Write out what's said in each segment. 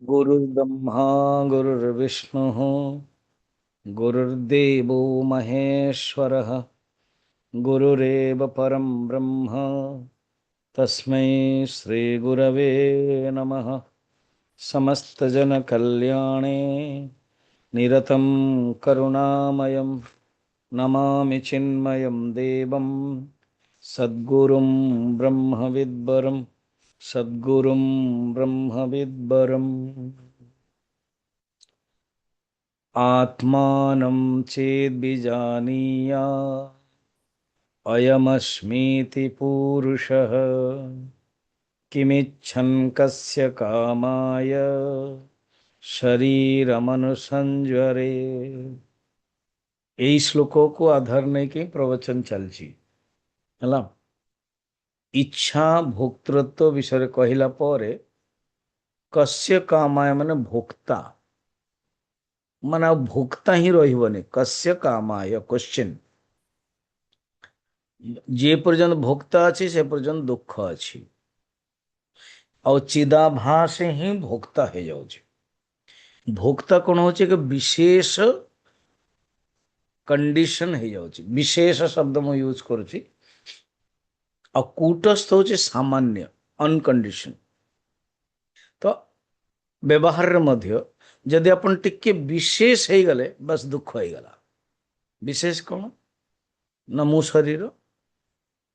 गुरुर्ब्रह्मा गुरुर्विष्णुः गुरुर्देवो महेश्वरः गुरुरेव परं ब्रह्म तस्मै श्रीगुरवे नमः। समस्तजनकल्याणे निरतं करुणामयं नमामि चिन्मयं देवं सद्गुरुं ब्रह्मविद्वरं सद्गुरुं ब्रह्मविद्वरम्। आत्मानं चेद्विजानीया अयमस्मीति पूरुषः किमिच्छन् कस्य कामाय शरीरमनुसंजरे। এই শ্লোকକୁ ଆଧାର ନେଇକି ପ୍ରବଚନ ଚାଲିଛି ହେଲା। ଇଚ୍ଛା ଭୋକ୍ତୃତ୍ୱ ବିଷୟରେ କହିଲା ପରେ କସ୍ୟ କାମାୟ ମାନେ ଭୋକ୍ତା, ମାନେ ଆଉ ଭୋକ୍ତା ହିଁ ରହିବନି। କସ୍ୟ କାମାୟ କ୍ୱେଶ୍ଚିନ୍, ଯେ ପର୍ଯ୍ୟନ୍ତ ଭୋକ୍ତା ଅଛି ସେ ପର୍ଯ୍ୟନ୍ତ ଦୁଃଖ ଅଛି। ଆଉ ଚିଦାଭାସ ହିଁ ଭୋକ୍ତା ହେଇଯାଉଛି। ଭୋକ୍ତା କ'ଣ ହଉଛି କି ବିଶେଷ କଣ୍ଡିସନ ହେଇଯାଉଛି। ବିଶେଷ ଶବ୍ଦ ମୁଁ ୟୁଜ କରୁଛି। ଆଉ କୂଟସ୍ଥ ହଉଛି ସାମାନ୍ୟ ଅନକଣ୍ଡିସନ। ତ ବ୍ୟବହାରରେ ମଧ୍ୟ ଯଦି ଆପଣ ଟିକେ ବିଶେଷ ହେଇଗଲେ ବାସ୍ ଦୁଃଖ ହେଇଗଲା। ବିଶେଷ କ'ଣ ନା ମୁଁ ଶରୀର,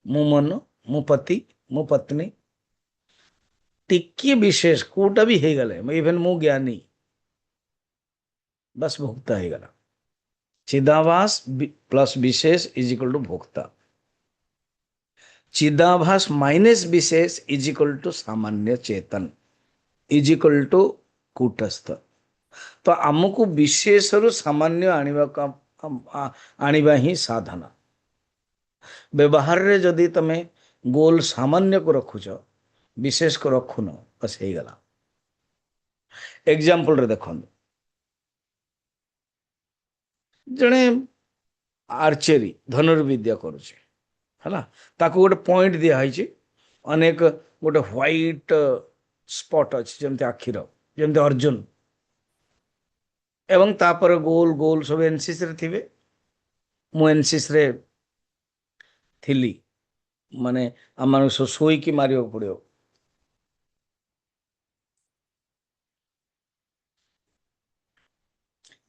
ମୁଁ ମନ, ମୁଁ ପତି, ମୁଁ ପତ୍ନୀ, ଟିକେ ବିଶେଷ କୋଉଟା ବି ହେଇଗଲେ, ଇଭେନ୍ ମୁଁ ଜ୍ଞାନୀ, ବାସ୍ ଭୋକ୍ତା ହେଇଗଲା। चिदाभास प्लस विशेष इज इक्वल टू भोक्ता। चिदाभास माइनस विशेष इज इक्वल टू सामान्य चेतन इज इक्वल टू कूटस्थ। तो आमको विशेष रु सामान्य आनिबा ही साधना। व्यवहार रे जदि तमे गोल सामान्य को रखुच, विशेष को रखुन, बस हो गला। एग्जांपल रे देखो, जड़े आर्चेरी धनुर्विद्या करुचे है, ताको गोटे पॉइंट दिखाई अनेक गोटे व्हाइट स्पॉट अच्छी जमती आखिर जमती अर्जुन एवं तापर गोल गोल सब एनसीसी रे थिबे। मु एनसीसी रे थिली माने आम शोई की मारिया पड़ो।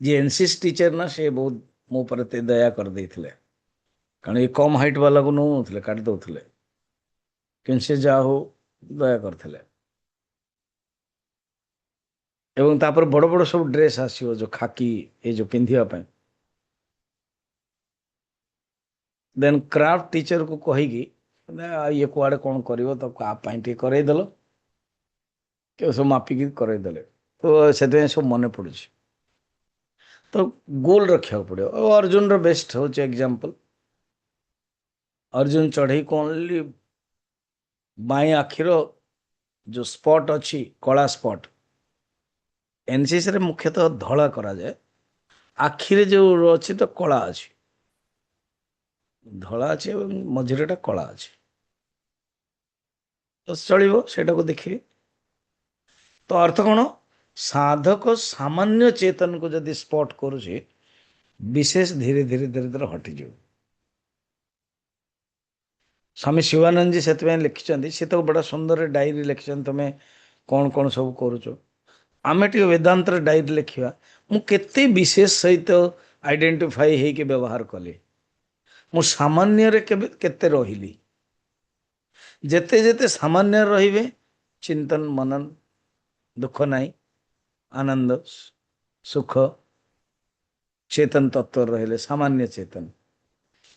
जी एनसीसी टीचर ना से बहुत मो पर दया कर देथिले, कारण ये कम हाइट वाला को नौ काट दौले कि से जा हो दया करथिले। एवं तापर बड़ बड़ सब ड्रेस आसियो जो खाकी ये जो पिंधिया पे। देन क्राफ्ट टीचर को कहीकि ये कुआड़े कौन करिवो तो आप करईदेल कि सब मापिकी करईदेले, तो से सब मन पड़े। तो गोल रखा पड़ो। अर्जुन रो बेस्ट हूँ एग्जांपल, अर्जुन चढ़ई ओनली बाई आखिर जो स्पॉट अच्छी कला स्पॉट, एनसीसी रे मुख्यतः धड़ा करा जाए, आखिरे जो अच्छी तो कला अच्छी, धड़ा अच्छी मझिरेटा कला अच्छी, तो चलो सेटा को देखिए। तो अर्थ कौन, साधक सामान्य चेतन को जदि स्पॉट करुचे, विशेष धीरे धीरे धीरे धीरे हटिज। स्वामी शिवानंद जी से लिखिं, सी तो बड़ा सुंदर डायरी लिखिं, तुम्हें कौन कौन सब करुच। आम टे वेदांत डायरी लिखा, मुझे विशेष सहित आइडेंटिफाई होके व्यवहार कली, मु सामान्य रे केते रहिली। जेते जेते सामान्य रहिबे, चिंतन मनन दुख नहीं, आनंद सुख चेतन तत्व रहिले सामान्य चेतन।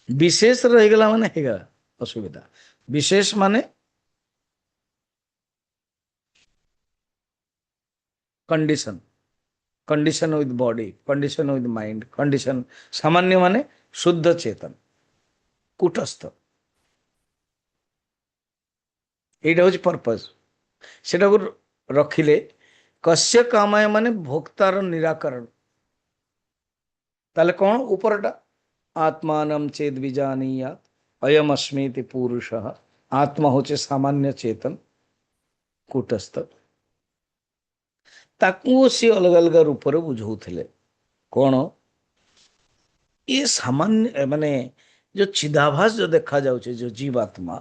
विशेष रहीगला माने हेगा असुविधा। विशेष माने condition, condition with body, condition with mind, condition. सामान्य माने शुद्ध चेतन कूटस्थ। एटा हूँ पर्पज। सेटा को रखिले कस्य कामाय माने भोक्तार निराकरण। ताले कौन ऊपरटा आत्मानं चेद विजानीया अयम अस्मीति पुरुषः। आत्मा होचे सामान्य चेतन कूटस्थ। ତାକୁ ସେ ଅଲଗା ଅଲଗା ରୂପରେ ବୁଝଉଥିଲେ। କ'ଣ ये सामान्य माने जो चिदाभास जो देखा जाउछे जो जीवात्मा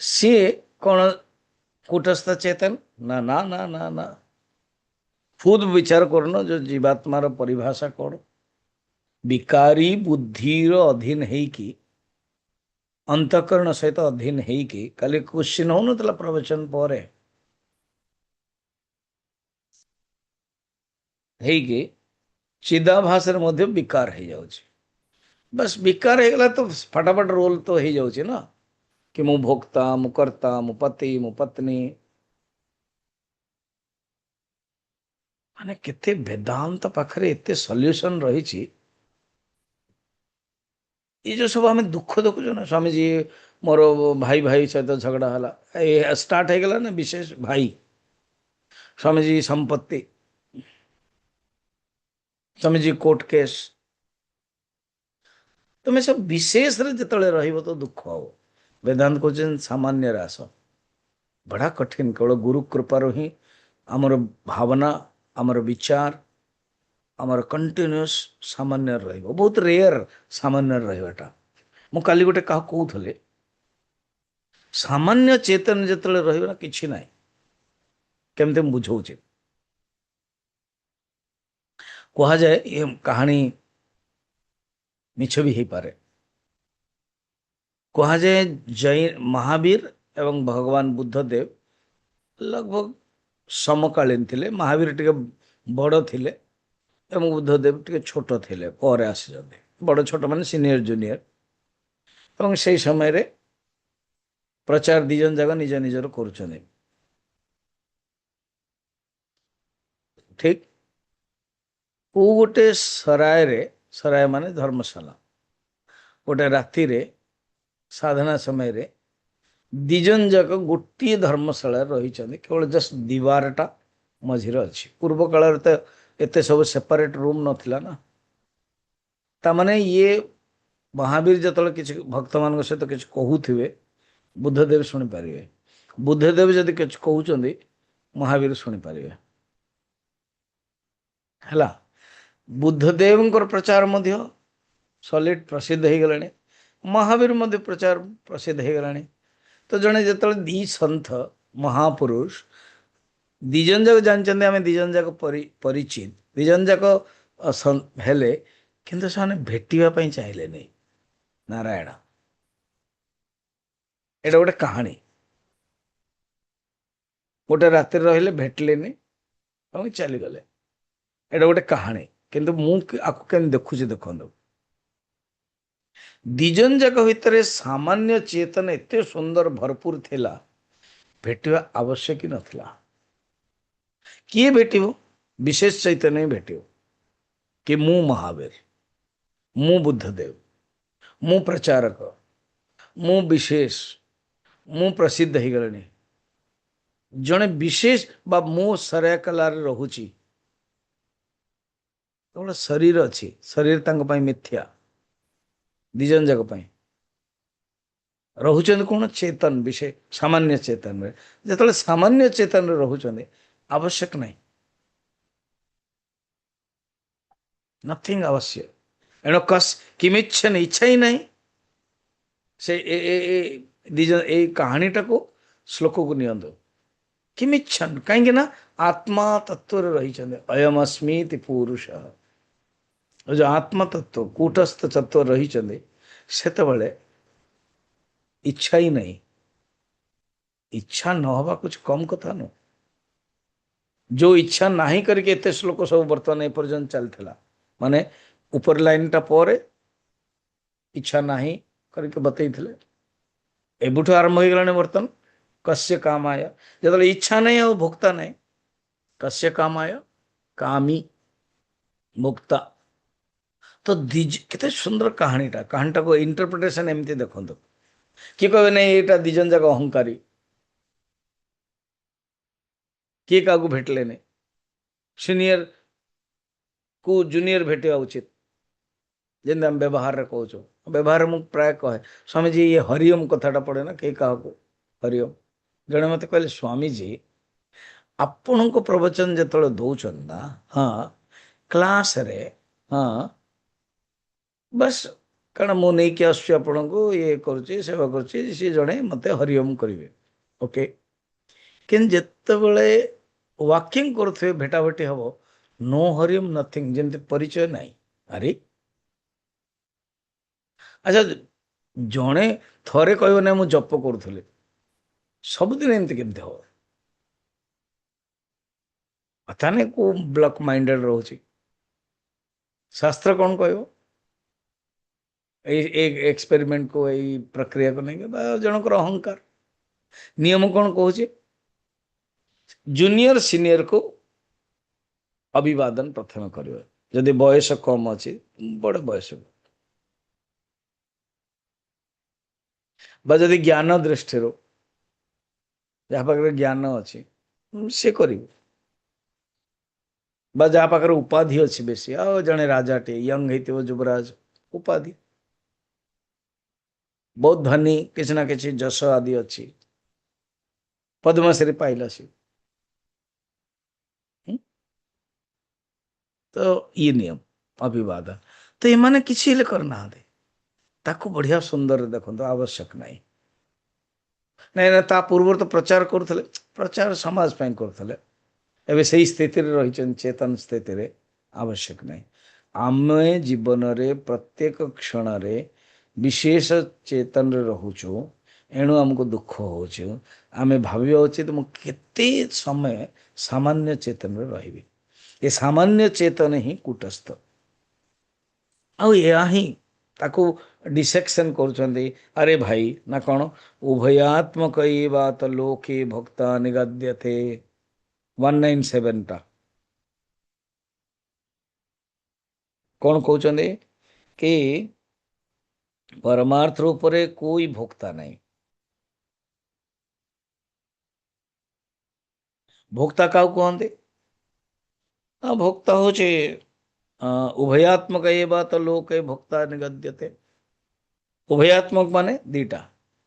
सी कौन कूटस्थ चेतन ना ना ना ना ना खुद विचार करनो जो जीवात्मार परिभाषा कौन विकारी बुद्धिर अधीन हेकी अंतकरण सहित अधीन हेकी काली क्वेश्चन हो नतला प्रवचन पर हेकी चिदाभास मध्य विकार हो जाउछे बस विकार हो गला तो फटाफट रोल तो हो जाउछे ना कि मु भोक्ता मु कर्ता मु पति मु पत्नी माने केते वेदांत पाखरे एते सॉल्यूशन रही छी ये जो सब हमें दुख देखु ना स्वामी जी मोर भाई भाई सहित झगड़ा हला ए स्टार्ट हो गला ना विशेष भाई स्वामी जी संपत्ति स्वामी जी कोर्ट केस तुम्हें सब विशेष रे जतले रहिबो तो दुख हो वेदांत को सामान्य रास बड़ा कठिन केवल गुरु कृपार ही आमर भावना आमर विचार आमर कंटिन्यूस सामान्य रहिबो बहुत रेयर सामान्य रहिबाटा मु काली गोटे कहा कहूथले सामान्य चेतन जतले रहिबो ना किछि नाही केमते बुझौचे कहा जाए ये कहानी मिछ भी हो पारे कहा जाए जैन महावीर एवं भगवान बुद्धदेव लगभग समकालीन थिले महावीर टिके बड़ थिले एवं बुद्धदेव टिके छोट थिले पर आसिजते बड़ छोट माने सीनियर जूनियर एवं से समय रे प्रचार दिजन जगह निज निजर करुछने ठीक को गोटे सराय रे सराय माने धर्मशाला गोटे राति रे साधना समय रे दिजन जाक गोटे धर्मशाला रही केवल जस्ट दीवारटा मझिरे अच्छी पूर्व काल तो एते सब सेपरेट रूम नथिला ना तामाने ये महावीर जतले किछ भक्त मान सहित किछ कहूथिबे बुद्धदेव शुणी पारे बुद्धदेव जदि किछ कहउचंदी महावीर शुणी पारे हला बुद्धदेव प्रचार मध्य सॉलिड प्रसिद्ध हो गलानी महावीर मध्य प्रचार प्रसिद्ध हो गलानी तो जड़े जो दी सन्थ महापुरुष दिजन जाक जानते आम दिजन जाक परिचित दिजन जाक हेले किंतु से भेटापी चाहिए नहीं नारायण एटा गोटे कहानी गोटे राति रहिले भेटले चलीगले एटा गोटे कहानी किंतु मुझे देखुची देखो दिजन जाक भितर सामान्य चेतन एते सुंदर भरपूर थिला भेटिवा आवश्यक नथिला किए भेटिबो विशेष चैतन्य भेटिबो कि मु महावीर मु बुद्धदेव मु प्रचारक मु विशेष मु प्रसिद्ध हो गलनी जड़े विशेष बा मो सराय कलार रहुची तो शरीर अच्छी शरीर तांको पाई मिथ्या दिजन जाक पाई रहुचंद कौन चेतन विषय सामान्य चेतन रे जतले सामान्य चेतन रे रहुचंद आवश्यक नहीं नथिंग आवश्यक एण कस किमिच्छन इच्छा ही नहीं से दिजन ए कहानीटा को श्लोक को नियंतो किमिच्छन कहीं ना आत्मा तत्व रही अयम अस्मीति पुरुष जो आत्मा तत्व कूटस्थ तत्व रही से इच्छा ही नहीं इच्छा न हवा कुछ कम कथा न जो इच्छा नहीं करके एते श्लोक सब बर्तमान एपर्यंत चलता माने ऊपर लाइन टा पर इच्छा नहीं करके बतई एबुठ आरंभ हो गलाने बर्तमान कस्य काम आया जब इच्छा नहीं और भोक्ता नहीं कस्य काम आया कामी भोक्ता तो केते सुंदर कहानीटा को इंटरप्रिटेशन एमती देखो किए कहे नहीं यहाँ दिजन जाक अहंकारी किए क्या भेटले नहीं सीनियर को जूनियर भेटा उचित जमी आम व्यवहार कहूँ व्यवहार मुझे प्राय कहे स्वामी जी ये हरिओम कथाटा पड़े ना कई क्या हरिओम ଜଣେ ମୋତେ କହିଲେ ସ୍ୱାମୀଜୀ ଆପଣଙ୍କ ପ୍ରବଚନ ଯେତେବେଳେ ଦଉଛନ୍ତି ନା, ହଁ କ୍ଲାସରେ, ହଁ ବାସ୍, କାରଣ ମୁଁ ନେଇକି ଆସୁଛି ଆପଣଙ୍କୁ, ଇଏ କରୁଛି, ସେବା କରୁଛି, ସିଏ ଜଣେ ମୋତେ ହରିଓମ କରିବେ, ଓକେ। କିନ୍ତୁ ଯେତେବେଳେ ୱାକିଂ କରୁଥିବେ, ଭେଟାଭେଟି ହବ, ନୋ ହରିଓମ ନଥିଙ୍ଗ, ଯେମିତି ପରିଚୟ ନାହିଁ। ଆରେ ଆଚ୍ଛା, ଜଣେ ଥରେ କହିବ ନା ମୁଁ ଜପ କରୁଥିଲି, ସବୁଦିନ ଏମିତି କେମିତି ହବ? କଥା ନାହିଁ କୋଉ ବ୍ଲକ୍ ମାଇଣ୍ଡେଡ୍ ରହୁଛି। ଶାସ୍ତ୍ର କଣ କହିବ ଏଇ ଏକ୍ସପେରିମେଣ୍ଟକୁ, ଏଇ ପ୍ରକ୍ରିୟାକୁ ନେଇକି, ବା ଜଣଙ୍କର ଅହଙ୍କାର। ନିୟମ କଣ କହୁଛି? ଜୁନିୟର ସିନିୟରକୁ ଅଭିବାଦନ ପ୍ରଥମେ କରିବ, ଯଦି ବୟସ କମ ଅଛି ବଡ଼ ବୟସକୁ, ବା ଯଦି ଜ୍ଞାନ ଦୃଷ୍ଟିରୁ ଯାହା ପାଖରେ ଜ୍ଞାନ ଅଛି ସେ କରିବ, ବା ଯାହା ପାଖରେ ଉପାଧି ଅଛି ବେଶୀ, ଆଉ ଜଣେ ରାଜାଟେ ୟଙ୍ଗ ହେଇଥିବ, ଯୁବରାଜ ଉପାଧି, ବହୁତ ଧନୀ, କିଛି ନା କିଛି ଯଶ ଆଦି ଅଛି, ପଦ୍ମଶ୍ରୀ ପାଇଲା ସେ। ହୁଁ? ତ ଇଏ ନିୟମ ଅଭିବାଦନ, ତ ଏମାନେ କିଛି ହେଲେ କରିନାହାନ୍ତି, ତାକୁ ବଢିଆ ସୁନ୍ଦର ଦେଖନ୍ତୁ, ଆବଶ୍ୟକ ନାହିଁ। ନାଇଁ ନା, ତା ପୂର୍ବରୁ ତ ପ୍ରଚାର କରୁଥିଲେ, ପ୍ରଚାର ସମାଜ ପାଇଁ କରୁଥିଲେ, ଏବେ ସେଇ ସ୍ଥିତିରେ ରହିଛନ୍ତି, ଚେତନ ସ୍ଥିତିରେ, ଆବଶ୍ୟକ ନାହିଁ। ଆମେ ଜୀବନରେ ପ୍ରତ୍ୟେକ କ୍ଷଣରେ ବିଶେଷ ଚେତନରେ ରହୁଛୁ, ଏଣୁ ଆମକୁ ଦୁଃଖ ହଉଛି। ଆମେ ଭାବିବା ଉଚିତ ମୁଁ କେତେ ସମୟ ସାମାନ୍ୟ ଚେତନରେ ରହିବି। ଏ ସାମାନ୍ୟ ଚେତନ ହିଁ କୂଟସ୍ଥ, ଆଉ ଏହା ହିଁ ତାକୁ ଡିସେକ୍ସନ କରୁଛନ୍ତି। ଆରେ ଭାଇ ନା କଣ, ଉଭୟାତ୍ମକ ବାତ ଲୋକେ ଭକ୍ତା ନିଗଦ୍ୟତେ, 197ଟା କଣ କହୁଛନ୍ତି କି परमार्थ रूपरे कोई भोक्ता नहीं। भोक्ता का कहते? भोक्ता होचे उभयात्मक बात लोके भोक्ता निगद्यते। उभयात्मक माने दीटा,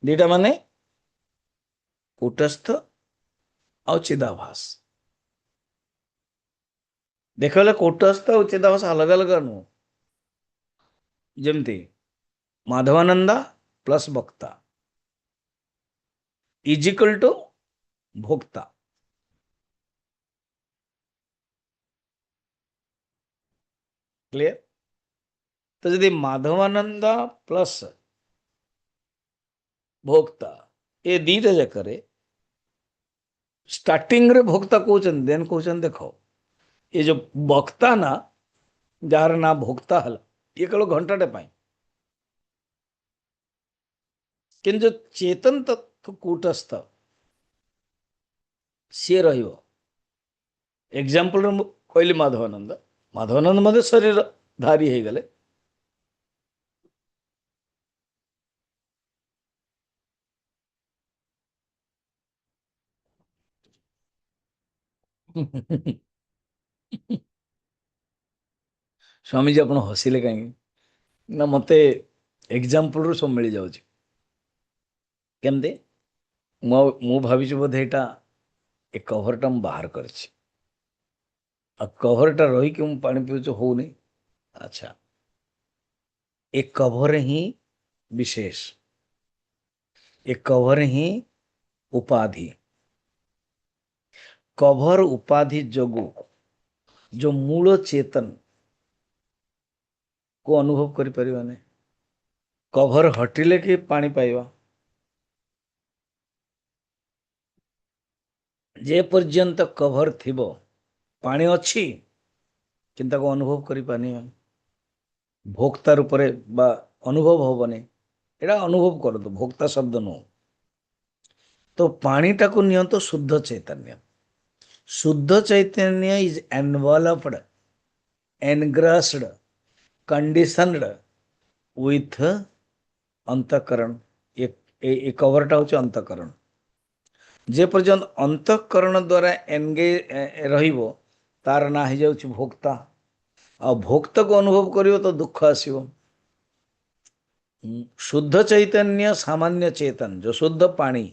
दीटा माने कूटस्थ और चिदाभास। देख कूटस्थ और चिदाभास अलग अलग नु, जमती माधवानंदा प्लस भक्ता इज इक्वल टू भोक्ता। क्लियर? तो यदि माधवानंदा प्लस भोक्ता ये दीटा जाकर स्टार्टिंग रे भोक्ता कहते, देन कहते देखो ये जो वक्ता ना, जार ना भोक्ता हल, ये केवल घंटाटे पाई, कि जो चेतन तत्व कूटस्थ सी रहिबो। एग्जांपल कहली माधवानंद, माधवानंद मध्य शरीर धारी हो गले, स्वामी जी आप हसिले कहीं ना, मते एग्जांपल रू सब मिल जाउछ केमते। मु भाभी बोधे एटा ए कभरटा मु बाहर करछि, आ कभरटा रही कि मु पानी पिउछ होउनी। अच्छा, ए कभर ही विशेष, ए कभर ही उपाधि, कभर उपाधि जोगु जो मूल चेतन को अनुभव करि परिबाने। कभर हटिले कि पानी पाइबा, जे पर्यंत कभर थिबो पानी अच्छी किंतु अनुभव करि पानी, भोक्ता रूप बा अनुभव होबने। एटा अनुभव करतो, भोक्ता शब्द नु। तो पानीटा को नियंतो शुद्ध चैतन्य, शुद्ध चैतन्य इज एनवलप्ड, एनग्रास्ड, कंडीशनड विथ अंतःकरण। ये कवरटा होचे अंतःकरण। जे पर्यंत अंतःकरण द्वारा एनगेज रहिबो, तार ना हो जाउछि भोक्ता। आ भोक्ता को अनुभव करियो तो दुख आसीबो। शुद्ध चैतन्य सामान्य चेतन, जो शुद्ध पानी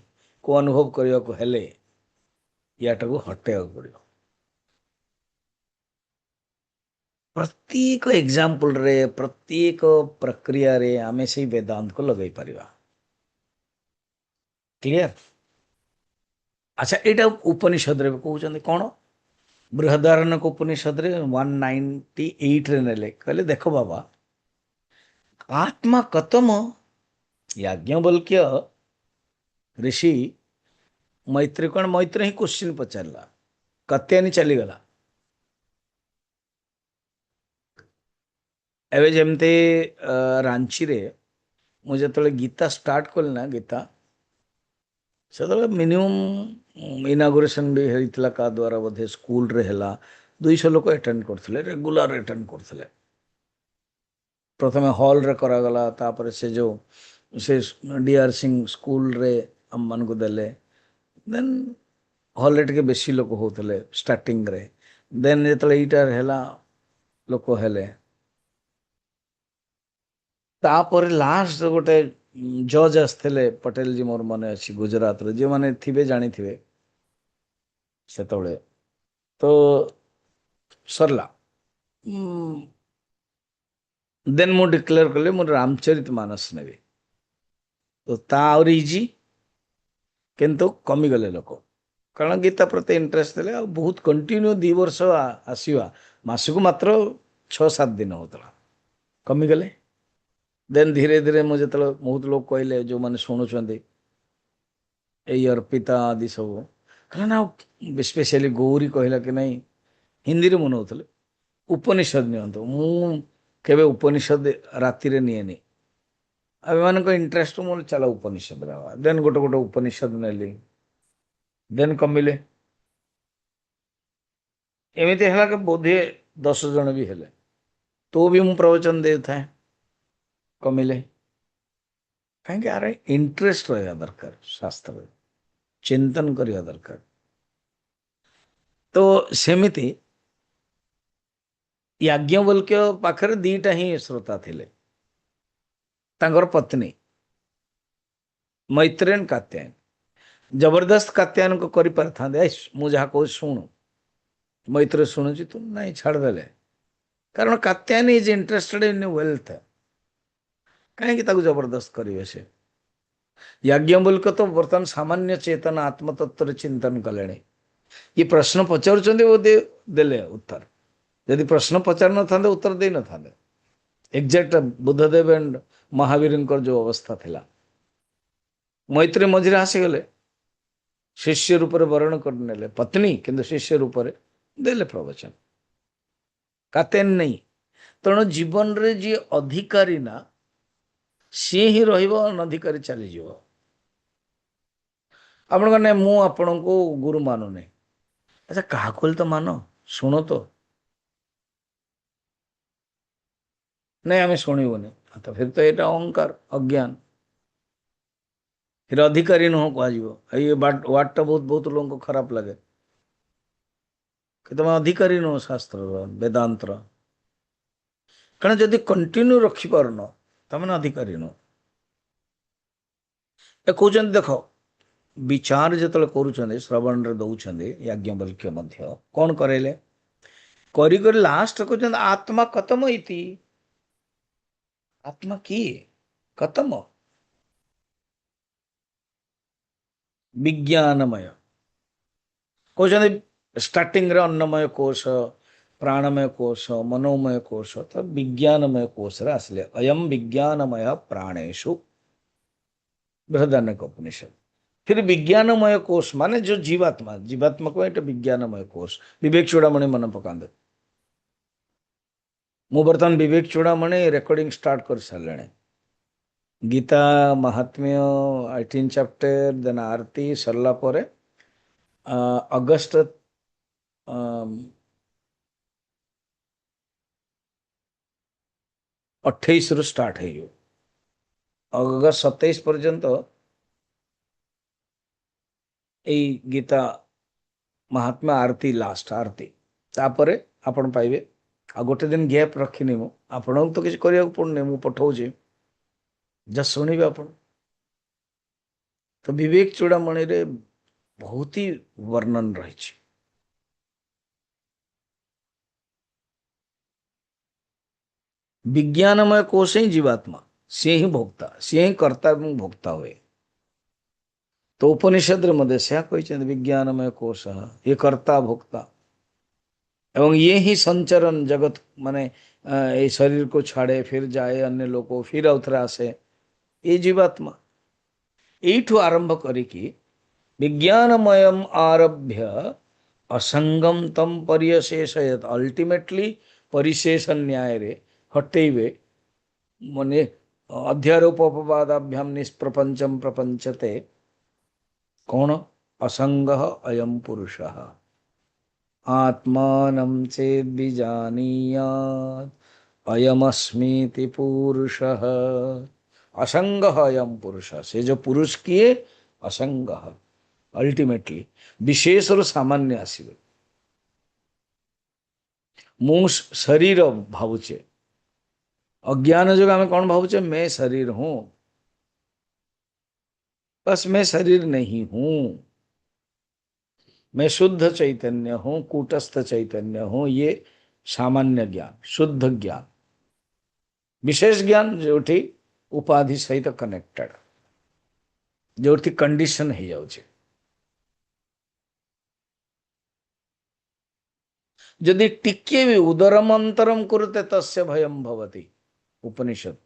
को अनुभव करने को हेले याटाକୁ हटेବାକୁ पड़ो। प्रत्येक एग्जाम्पल रे प्रत्येक प्रक्रिया रे आमे से वेदांत को लगे परिवा। क्लियर? अच्छा एटा उपनिषद रे कहउछन कोन बृहदारण्यक उपनिषद रे 198 रे नेले कहले देखो बाबा आत्मा कतम याज्ञवल्क्य ऋषि मैत्री कौन मैत्री ही क्वेश्चन पचारला कत्यानी चलीगला एवं जमते रांची रे मुझे तले गीता स्टार्ट कल ना गीता से मिनिमम इनागुरेशन भी होता का द्वारा बोधे स्कूल रे हला 200 लोग अटेंड करथिले रेगुलर अटेंड करथिले प्रथम हॉल रे करागला तापर से जो से डीआर सिंह स्कूल रे हम मन को देले देन हॉल रे के बेसी लोग होतले स्टार्टिंग रे देन जेतले इटर हला लोक हेले तापर लास्ट गोटे जज आसते पटेल जी मोर मन अच्छी गुजरात रे जो मैंने थे जानी थे से तो सरला देन मु डिक्लेयर कले मोर रामचरित मानस नेबे तो ता और इजी किंतु कमी गले लोक कारण गीता प्रति इंटरेस्ट थे आ बहुत कंटिन्यू 2 वर्ष आसवा मासक मात्र 6-7 दिन होता कमी गले देन धीरे धीरे मुझे बहुत लोग कहले जो मैंने शुणुंट यही अर्पिता आदि सब कहना स्पेशली गौरी कहला कि नहीं हिंदी रे मनाऊले उपनिषद नियंतु मुझे उपनिषद राति रे निएनी अब मान इंटरेस्ट मोर चला उपनिषद देन गोटे गोटे उपनिषद नेली देन कमिले एमती है कि बोधे 10 जन भी हेले तो भी मु प्रवचन दे था कमिले कहीं यार इंटरेस्ट रहा दरकार शास्त्र चिंतन करिया दरकार तो सेमिति याज्ञवल्क्य पाखरे 2टा ही श्रोता थिले तांगर पत्नी मैत्रेयन कात्यायन जबरदस्त कात्यायन को करि परथांदे मु जहा को सुनु मैत्रेय सुनुची तुम नहीं छाड़ देले कारण Katyayan is interested in wealth कहीं ताकू जबरदस्त करिवे से याज्ञवल्क्य तो बर्तमान सामान्य चेतन आत्मतत्व चिंतन कले ये प्रश्न पचार वो देले उत्तर यदि प्रश्न पचार न था उत्तर दे न था एक्जाक्ट बुद्धदेव एंड महावीर जो अवस्था थिला मैत्री मझे आसीगले शिष्य रूप से वर्ण करने पत्नी किंतु शिष्य रूप से देले प्रवचन कातेन नहीं तेणु जीवन रे जी अधिकारी ना सी ही रनधिकारी चलीज आपण मु आपण को गुरु मानुने अच्छा क्या तो मान शुण तो नहीं आम शुणुनि तो फिर तो यहाँ अहंकार अज्ञान फिर अधिकारी नुह कह ये वार्डटा बहुत बहुत लोगों को खराब लगे कि तुम अधिकारी नुह शास्त्र वेदांतर कारण जदि कंटिन्यू रखिपारन तमें अधिकारी नुह ए कहते देख विचार जो कर श्रवण रे दौरान याज्ञवल्क्य कौन करेले कर लास्ट कहते आत्मा कतम इति आत्मा किए कतम विज्ञानमय कहते स्टार्टिंग रे अन्नमय कोश प्राणमय कोश मनोमय कोश तो विज्ञानमय कोश रे आसले अयम विज्ञानमय प्राणेशु बृहदारण्यक उपनिषद फिर विज्ञानमय कोश माने जो जीवात्मा जीवात्मा को ये विज्ञानमय कोश विवेक चूड़ामणि मन पकांदे मु बर्तमान विवेक चूड़ामणि रेकर्डिंग स्टार्ट कर सारे गीता महात्म्य 18 चैप्टर देन आरती सरला परे अगस्त 28 रु स्टार्ट है अगस्त 27 पर्यंत यही गीता महात्मा आरती लास्ट आरती तापर आपण पाइबे आ गोटे दिन गैप रखनी मु आपण तो किसी करने पड़ने मु पठाऊे जस्ट शुणवे आप तो विवेक चूड़ामणि रे बहुत ही वर्णन रही। विज्ञानमय कोश ही जीवात्मा, से ही भोक्ता, से ही कर्ता एवं भोक्ता हुए। तो उपनिषद मध्य से कही विज्ञानमय कोश ये कर्ता भोक्ता एवं ये ही संचरण जगत माने ये शरीर को छाड़े फिर जाए अन्य लोगों फिर अवथरे आसे ये जीवात्मा। यू आरंभ करिकी विज्ञानमयम आरभ्य असंगम तम परिशेषयत अल्टीमेटली परिशेष न्याय रे हटेबे मने अध्यारोपोपवादाभ्याम निष्प्रपंचम प्रपंचते कौन असंगः अयम पुरुषः आत्मानं चेद्विजानीयात् अयमस्मीति पुरुषः। असंगः अयम पुरुषः, से जो पुरुष किए असंगः अल्टीमेटली विशेष और सामान्य आसवे। मु शरीर भावुचे अज्ञान जो आम कौन भावुचे मैं शरीर हूं, बस मैं शरीर नहीं हूं, मैं शुद्ध चैतन्य हूं, कूटस्थ चैतन्य हूं। ये सामान्य ज्ञान, शुद्ध ज्ञान। विशेष ज्ञान जोठी उपाधि सहित कनेक्टेड, जोठी कंडीशन हो जाउछे। यदि टिके भी उदरम अंतरम कुरुते तस्य भयम भवति। उपनिषद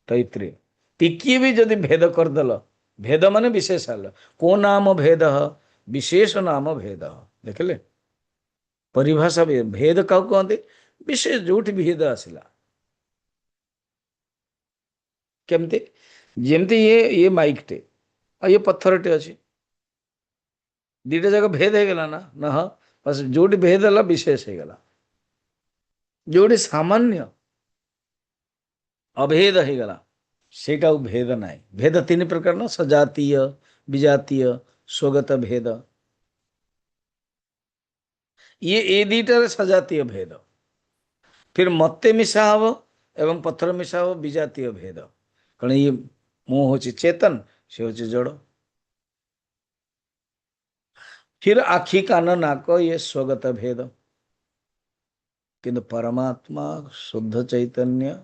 तैत्रीय। टिके भी यदि भेद करदेल, भेद माने विशेष आल को नाम भेद विशेष नाम भेद देखले परिभाषा भी भेद क्या कहते विशेष जोठी भेद आसला केमती जेमती ये माइक टे और ये पत्थर टे अच्छे दीटा जगह भेद हो गला ना ना हाँ बस जोटी भेद है विशेष हो गला जोटी सामान्य अभेद हो गला सेटा भेद ना भेद तीन प्रकार ना सजातीय विजातीय स्वगत भेद ये दीटार सजातीय भेद फिर मत्ते मिशा हम एवं पत्थर मिशा हम विजातीय भेद कारण ये मुँह हूँ चेतन से हूँ जड़ फिर आखि कान नाक ये स्वगत भेद किंतु परमात्मा शुद्ध चैतन्य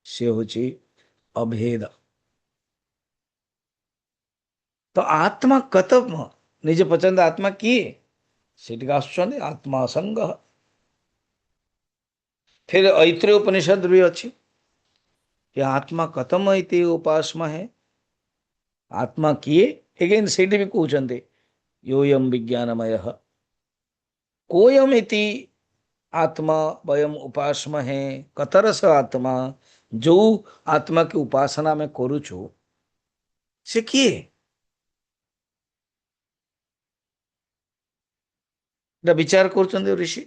से हूँ अभेद तो आत्मा कतम निजे पचंद आत्मा किए सीट आत्मा असंग फिर ऐत्रेय उपनिषद भी अच्छी कि आत्मा कतम इति उपासमा है आत्मा किए एगेन सेठी भी कहते योयम विज्ञानमय कोयम इति आत्मा वयम उपासमा है कतरस आत्मा जो आत्मा की उपासना में करुचु से किए विचार कर ऋषि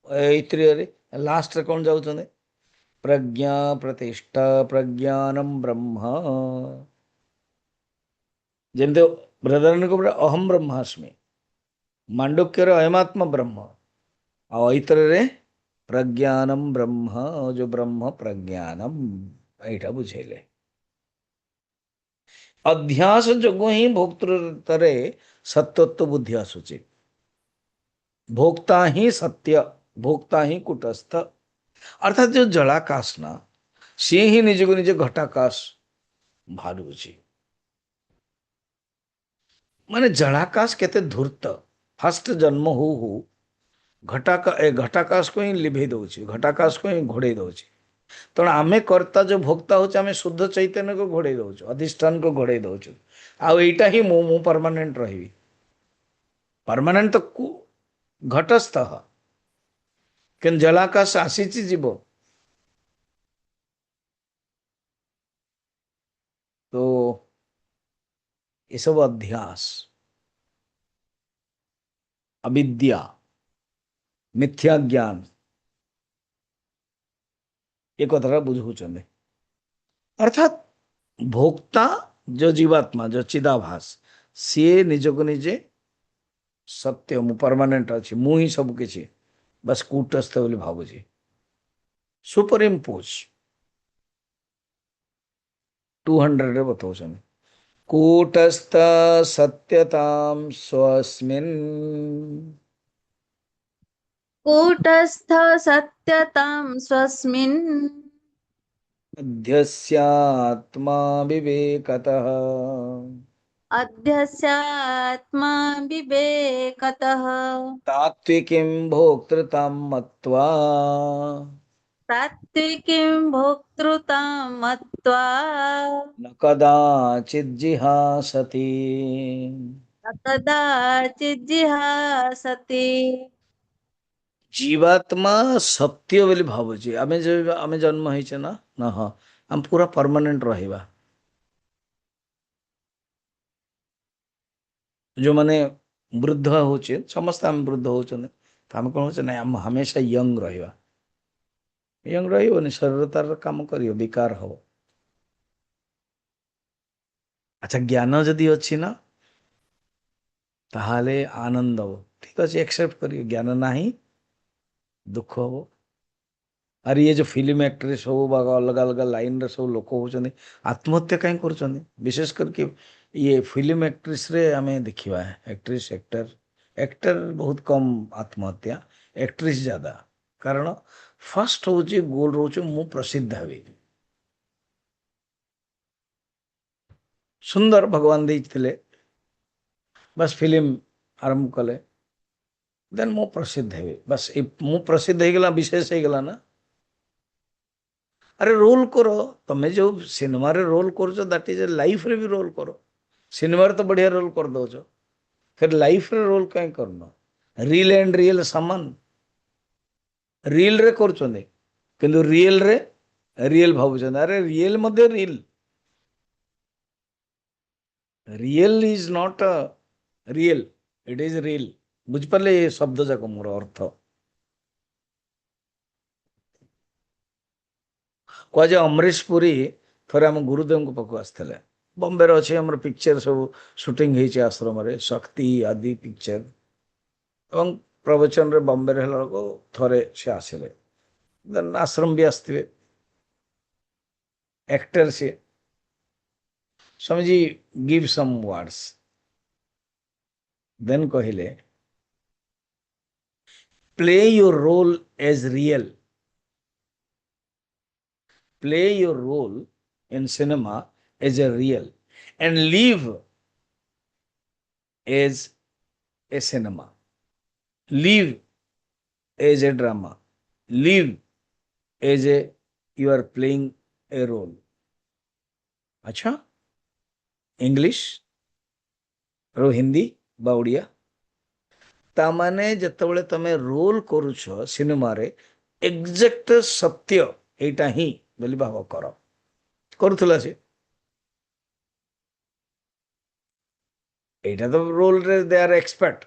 ऐत्रेय लास्ट कौन जाऊँ प्रज्ञा प्रतिष्ठा प्रज्ञानम ब्रह्म जमते ब्रदर को अहम ब्रह्मास्मि मांडुक्यर अयमात्म ब्रह्म और ऐतरे प्रज्ञानम ब्रह्म जो ब्रह्म प्रज्ञानम एटा बुझेले अध्यास जोगो ही भोक्तृतरे सत्यत्व बुद्धि आसुची भोक्ता ही सत्य भोक्ता ही कुटस्थ अर्थात जो जलाकाश ना सी ही निज को निजे घटाकाश भारुची माने जलाकाश केते धूर्त फास्ट जन्म हो घटाकाश को ही लिभे दौची घटाकाश को ही घोड़े दौची तेणु आमे कर्ता जो भोक्ता होचे आमे शुद्ध चैतन्य को घोड़े दौचु अधिष्ठान को घोड़े दौचु आईटा ही मु परमानेंट रही परमानेंट तो घटस्थ कि जलाकाश आसीची जीव तो ये सब अध्यास अविद्या मिथ्या ज्ञान एक कथा बुझुचंदे अर्थात भोक्ता जो जीवात्मा जो चिदाभास सी निज को निजे सत्य मु परमानेंट अच्छी मु ही सब किसी बस कूटस्थ बोली भावुची सुपर इम्पोज 200 बताऊँ कूटस्थ सत्यतां स्वस्मिन् कूटस्थ सत्यतां स्वस्मिन् अध्यस्यात्मा विवेकतः अध्यस्यात्मा विवेकतः तात्विकीं भोक्तृतां मत्वा सात्विकीं भोक्तृतां मत्वा न कदाचिज्जिहासति। न कदाचिज्जिहासति। जीवात्मा सत्य ବୋଲି ଭାବୁଛି ଆମେ ଯେ ଆମେ ଜନ୍ମ ହେଇଛେ ନା ନା ହଁ ଆମେ ପୁରା ପରମାନେଣ୍ଟ ରହିବା। ଯୋଉମାନେ ବୃଦ୍ଧ ହଉଛେ ସମସ୍ତେ ଆମେ ବୃଦ୍ଧ ହଉଛନ୍ତି ତ ଆମେ କଣ ହଉଛେ ନାଇଁ ଆମେ ହମେଶା ୟଙ୍ଗ ରହିବା। ୟଙ୍ଗ ରହିବନି ଶରୀର ତାର କାମ କରିବ ବିକାର ହବ। ଆଚ୍ଛା ଜ୍ଞାନ ଯଦି ଅଛି ନା ତାହେଲେ ଆନନ୍ଦ ହବ। ଠିକ ଅଛି एक्सेप्ट करिए ज्ञान ନାହିଁ ଦୁଃଖ ହବ। ଆରେ ये जो फिल्म एक्ट्रेस हो ବା अलग अलग लाइन रे सब लोक होचंदी आत्महत्या काहे करूचंदी विशेष करके ये फिल्म एक्ट्रेस रे हमें देखिबा एक्ट्रेस एक्टर एक्टर बहुत कम आत्महत्या एक्ट्रेस ज्यादा कारण फर्स्ट होची गोल रोचे मु प्रसिद्ध हेबी सुंदर भगवान ଦେଇଥିଲେ बस फिल्म आरंभ कले देन मु प्रसिद्ध हेबी बस मु प्रसिद्ध हो गला विशेष हो गला ना। अरे रोल करो तुम्हें जो सिनेमा रे रोल कर दैट इज ए लाइफ रे भी रोल करो सिनेमा रे तो बढ़िया रोल कर दो फिर लाइफ रे रोल कहीं करना रियल एंड रियल समान रियल रे कर किंतु रियल रे रियल भावुचंद अरे रियल मध्ये real real is not real it is real बुझिपारे ये शब्द जाक मोर अर्थ कह अमरीश पुरी थरे आम गुरुदेव पाक आसते बॉम्बे अच्छे आम पिक्चर सब शूटिंग होती आश्रम रे शक्ति आदि पिक्चर और प्रवचन रे बॉम्बे रे थरे से आसिले देन आश्रम भी आसते एक्टर से स्वामीजी गिव सम वर्ड्स देन कहले play your role as real play your role in cinema as a real and live as a cinema live as a drama live as a you are playing a role अच्छा English रो हिंदी बा ओडिया तामाने जतबेले तमे role करूछ cinema रे exact सत्य एटा ही बोली भाव कर करूथला से एटा तो रोल रे दे आर एक्सपर्ट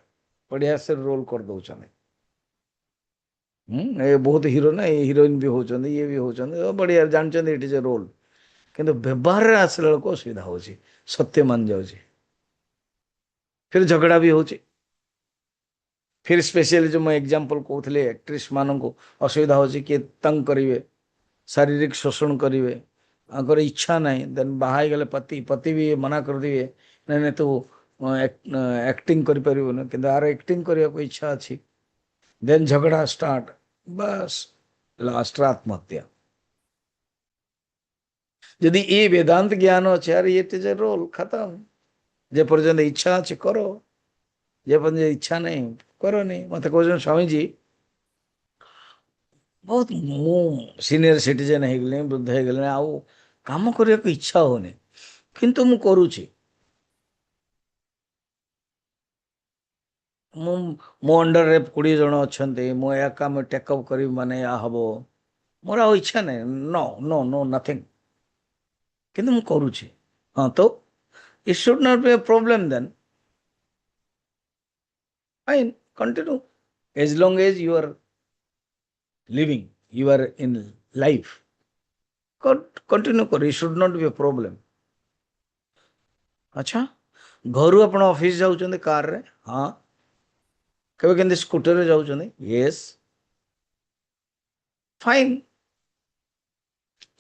बढ़िया से रोल कर दउछन ये बहुत हीरो ना ये हीरोइन भी होचंदी ये भी होचंदी बढ़िया जानचंदी इट इज ए रोल किंतु व्यवहार रे आसला लोक असुविधा होची सत्य मान जाउची फिर झगड़ा भी होची फिर स्पेशली जो मैं एग्जांपल कहथले एक्ट्रेस मान को असुविधा होची कि तंग करिवे शारीरिक शोषण करिवे अगर इच्छा नहीं देन बाहाई गले पति पति भी मना कर दिए नहीं नहीं तो एक्टिंग करि परिबो किंतु आर एक्टिंग करिया को इच्छा अछि देन झगड़ा स्टार्ट बस लास्ट आत्महत्या यदि ये वेदांत ज्ञान अच्छे यार ये तेज रोल खत्म जे पर्यंत इच्छा अच्छे करो जे पर्यंत इच्छा नहीं करो नहीं मत कह स्वामी जी बहुत मु सीनियर सिटीजन हो गले वृद्ध हो गले आउ काम करने को इच्छा होने किंतु मु करूची मु मो अंडर रे 20 जन अच्छा मु या काम टेकअप करी माने या हबो मोर आ इच्छा नहीं नो नो नो नथिंग किंतु मु करूची हाँ तो it should not be a problem then fine continue as long as you are living you are in life continue करो it should not be a problem अच्छा घर आप ऑफिस जाऊँ कार रे हाँ केवे केंदे स्कूटर रे जाऊँ यस फाइन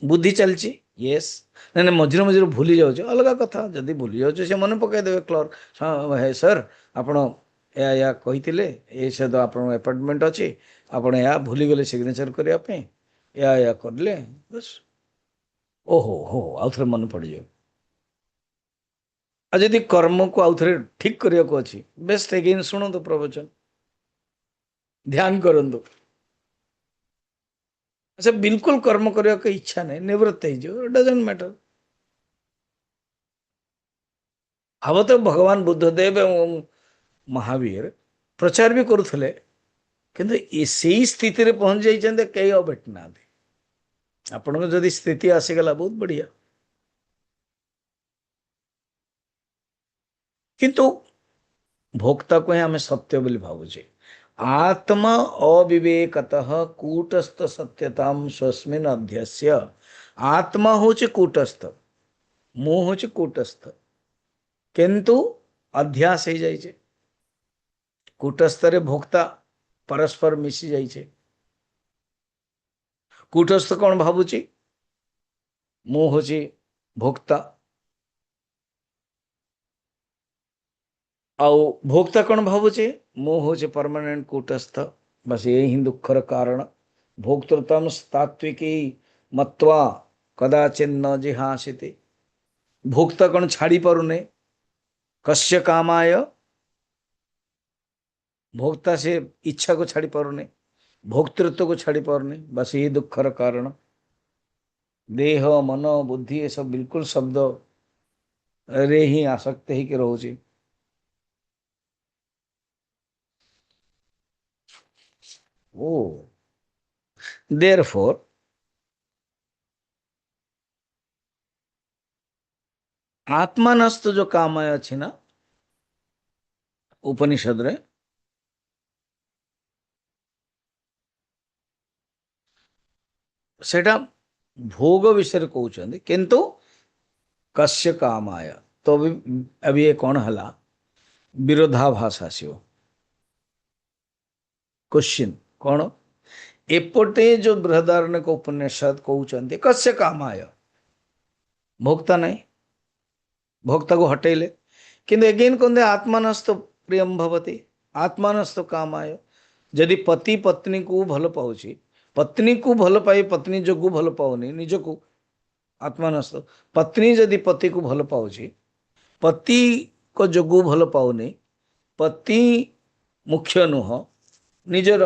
बुद्धि चलची येस नहीं नहीं मझे मझे भूली जाऊँ अलग कथा जदि भूली जाऊँ से मन पकईदेवे क्लर्क हे सर आपण या कही ये सहित आप अपॉइंटमेंट अच्छी आपण या भूली गले सिग्नेचर करने या करले बस ओहो हो आउ थे मन पड़ जाए आज यदि कर्म को आउ थे ठीक करने को अच्छी बेस्ट एगेन शुणु प्रवचन ध्यान करंतु अच्छा बिल्कुल कर्म करने को इच्छा नहीं निवृत्त हो डजंट मैटर हम तो भगवान बुद्धदेव एवं महावीर प्रचार भी करुले किंतु से स्थिति रे पहुंच जाइए कई और भेट ना आपण को जदि स्थिति आसीगला बहुत बढ़िया किंतु भोक्ता को ही आम सत्य बोली भावुचे आत्मा अविवेकतः कूटस्थ सत्यताम स्वस्मिन् अध्यस्य आत्मा होचे कूटस्थ मुह होचे कूटस्थ किंतु अध्यास हो जाइए कूटस्थ रे भोक्ता परस्पर मिसी जाइए कूटस्थ कौन भावुची मु होची भोक्ता आउ भोक्ता कौन भावुचे मु होचे परमानेंट कूटस्थ बस ये ही दुखर कारण भोक्तृतम तात्विकी मत्वा कदाचिन्न जिहासिते भोक्ता कौन छाड़ी पारुने कस्य कामाय भोक्ता से इच्छा को छाड़ी पारुने भोक्तृत्व को छाड़ी पारुने बस ये दुखर कारण देह मन बुद्धि ये सब बिल्कुल शब्द रे ही आसक्त ही के रोचे ओ देयरफॉर आत्मानस्त जो कामाय अछि ना उपनिषद रे सेटा भोग विषय कहते किंतु कस्य कामाय तो अभी ये कौन हला विरोधाभास आसो क्वेश्चन कौन एपटे जो बृहदारण्यक उपनिषद कहते कस्य कामाय भोक्ता नहीं भोक्ता को हटेले किंतु एगेन कहते आत्मानस्त प्रियम भवति आत्मानस्त कामाय जदि पति पत्नी को भल पाउची पत्नी को भल पाई पत्नी जो भल पाऊनी निज को आत्मानस्त पत्नी जदि पति को भल पाउची पति को जोगु भल पाऊनी पति मुख्य नुह निजर